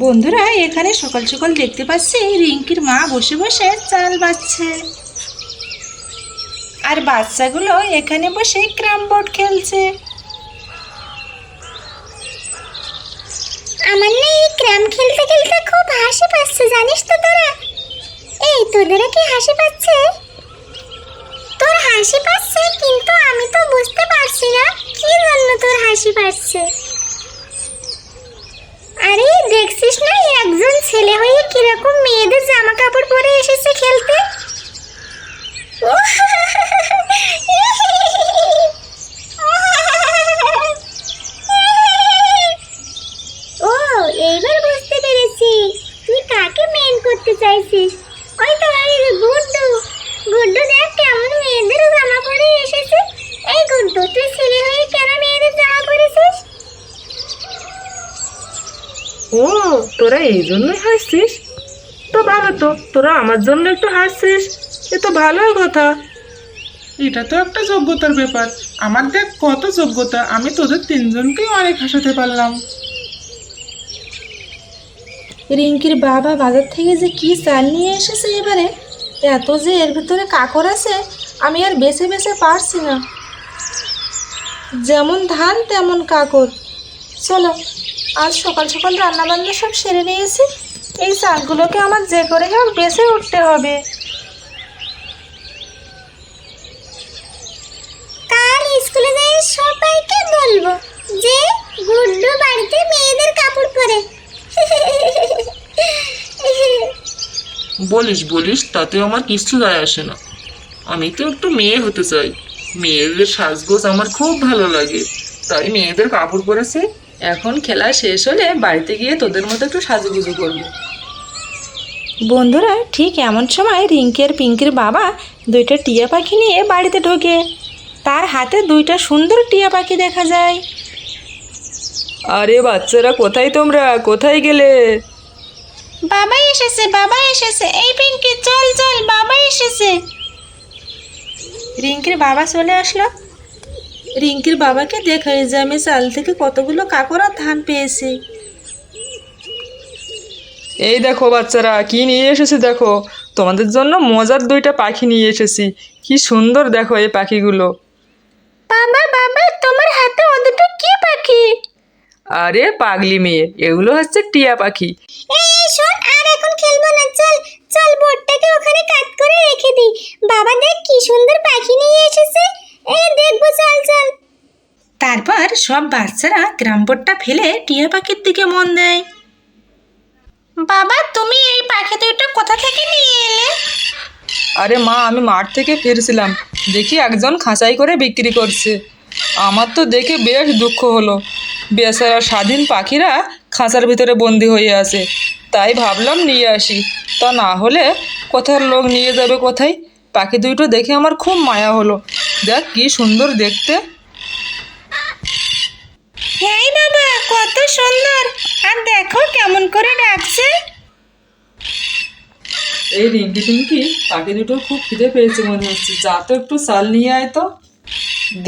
বন্ধুরা এখানে সকাল সকাল দেখতে পাচ্ছি রিঙ্কির মা বসে বসে চাল বাছছে, আর বাচ্চাগুলো এখানে বসে ক্যারাম বোর্ড খেলছে। আমার না এই ক্যারাম খেলতে খেলতে খুব হাসি পাচ্ছে, জানিস তো তোরা? এই তোদেরও কি হাসি পাচ্ছে? তোর হাসি পাচ্ছে, কিন্তু আমি তো বুঝতে পারছি না কি জন্য তোর হাসি পাচ্ছে। আরে দেখছিস না একজন ছেলে হয়ে কিরকম মেয়েদের জামা কাপড় পরে এসেছে খেলতে। ও এইবার বুঝতে পেরেছি তুই কাকে মেন করতে চাইছিস। ওই তো এই গুড্ডু, গুড্ডু দেখ কেমন মেয়েদের জামা পরে এসেছে। এই গুড্ডু, তুই ছেলে হয়ে কেন মেয়েদের জামা পরেছিস? ও তোরা এই জন্যই হাসছিস? তো ভালো, তো তোরা আমার জন্য একটু হাসছিস, এ তো ভালোই কথা। এটা তো একটা যোগ্যতার ব্যাপার। আমার দেখ কত যোগ্যতা, আমি তোদের তিনজনকেই অনেক হাসাতে পারলাম। রিঙ্কির বাবা বাজার থেকে যে কি চাল নিয়ে এসেছে এবারে, এত যে এর ভিতরে কাকড় আছে আমি আর বেছে বেছে পারছি না। যেমন ধান তেমন কাকড়। চলো আজ সকাল সকাল রান্নাবান্না সব সেরে নিয়েছি, এই চালগুলোকে আমার যে করে হোক বেছে উঠতে হবে। কাল স্কুলে যাই সবাইকে বলবো যে গুড্ডু বাড়িতে মেয়েদের কাপড় পরে। বলিস বলিস, তাতে আমার কিছু যায় আসে না। আমি তো একটু মেয়ে হতে চাই, মেয়েদের সাজগোজ আমার খুব ভালো লাগে, তাই মেয়েদের কাপড় পরেছে। এখন খেলা শেষ হলে বাড়িতে গিয়ে তোদের মতো একটু সাজুগুজু করবো। বন্ধুরা ঠিক এমন সময় রিঙ্কি আর পিঙ্কির বাবা দুইটা টিয়া পাখি নিয়ে বাড়িতে ঢোকে। তার হাতে দুইটা সুন্দর টিয়া পাখি দেখা যায়। আরে বাচ্চারা, কোথায় তোমরা, কোথায় গেলে? বাবা এসেছে, বাবা এসেছে, এই পিঙ্কি চল চল, বাবা এসেছে। রিঙ্কির বাবা চলে আসলো। রিঙ্কির বাবাকে দেখাই যে আমি চাল থেকে কতগুলো কাকড় আর ধান পেয়েছি। এই দেখো বাচ্চারা, কি নিয়ে এসেছি দেখো, তোমাদের জন্য মজার দুইটা পাখি নিয়ে এসেছি। কি সুন্দর দেখো এই পাখিগুলো। বাবা বাবা, তোমার হাতে ও দুটো কি পাখি? আরে পাগলি মেয়ে, এগুলো হচ্ছে টিয়া পাখি। এই শোন, আর এখন খেলবো না, চল চল বোর্ডটাকে ওখানে কাট করে রেখে দিই। বাবা দেখ কি সুন্দর পাখি নিয়ে এসেছে, এই দেখবো, চল চল। তারপর সব বাচ্চারা ক্যারাম বোর্ডটা ফেলে টিয়া পাখির দিকে মন দেয়। বাবা তুমি এই পাখি দুটো কোথা থেকে নিয়ে এলে? আরে মা, আমি মাঠ থেকে ফিরছিলাম, দেখি একজন খাঁচাই করে বিক্রি করছে। আমার তো দেখে বেশ দুঃখ হলো, বেচারা স্বাধীন পাখিরা খাঁচার ভিতরে বন্দি হয়ে আছে। তাই ভাবলাম নিয়ে আসি, তা না হলে কোথার লোক নিয়ে যাবে কোথায়। পাখি দুটো দেখে আমার খুব মায়া হলো, দেখ কি সুন্দর দেখতে। হ্যাঁ বাবা, কত সুন্দর, আর দেখো কেমন করে ডাকছে। এই রিঙ্কি টিঙ্কি, পাখি দুটো খুব খিদে পেয়েছে মনে হচ্ছে, যা তো একটু চাল নিয়ে আয় তো,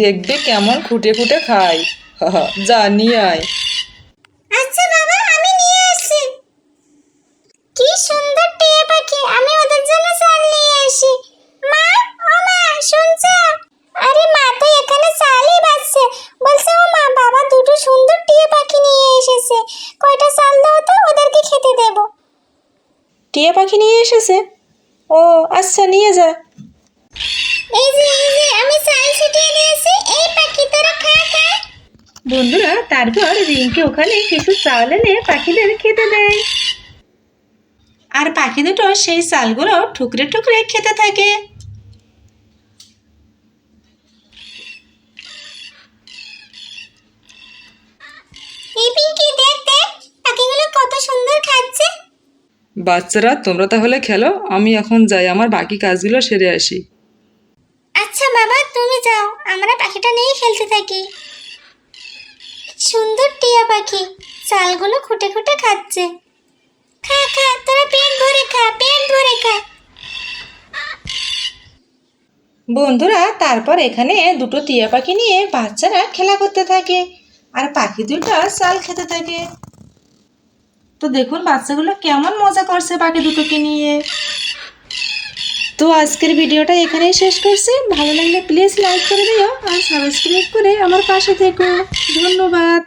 দেখবে কেমন খুঁটে খুঁটে খায়। যা নিয়ে আয়। আচ্ছা বাবা, আমি নিয়ে আসছি। কি সুন্দর টিয়া পাখি, আমি ওদের জন্য চাল নিয়ে আসি। মা, ও মা, শুনছো? আরে মা তো এখানে চালই বাজছে, বলছে ও মা, বাবা দুটো সুন্দর টিয়া পাখি নিয়ে এসেছে, কয়টা চাল দাও তো, ওদেরকে খেতে দেবো। টিয়া পাখি নিয়ে এসেছে? ও আচ্ছা, নিয়ে যা। এই যে আমি চাল ছিটিয়ে দিয়েছি, এই পাখি তোরা খা খা। বন্ধুরা তারপর রিঙ্কি ওখানে কিছু চাল এনে পাখিদের খেতে দেয়, আর পাখি দুটো সেই চালগুলো ঠুকরে ঠুকরে খেতে থাকে। এই পিঙ্কি দেখ দেখ, পাখিগুলো কত সুন্দর খাচ্ছে। বাচ্চারা তোমরা তাহলে খেলো, আমি এখন যাই, আমার বাকি কাজগুলো সেরে আসি। আচ্ছা বাবা, তুমি যাও, আমরা পাখিটা নিয়ে খেলতে থাকি। সুন্দর টিয়া পাখি চালগুলো খুঁটে খুঁটে খাচ্ছে। খা খা, তোরা পেট ভরে খা, পেট ভরে খা। বন্ধুরা তারপর এখানে দুটো টিয়া পাখি নিয়ে বাচ্চারা খেলা করতে থাকে, আর পাখি দুটো চাল খেতে থাকে। তো দেখুন বাচ্চাগুলো কেমন মজা করছে পাখি দুটোকে নিয়ে। তো আজকের ভিডিওটা এখানেই শেষ করছি। ভালো লাগলে প্লিজ লাইক করে দিও আর সাবস্ক্রাইব করে আমার পাশে থেকো। ধন্যবাদ।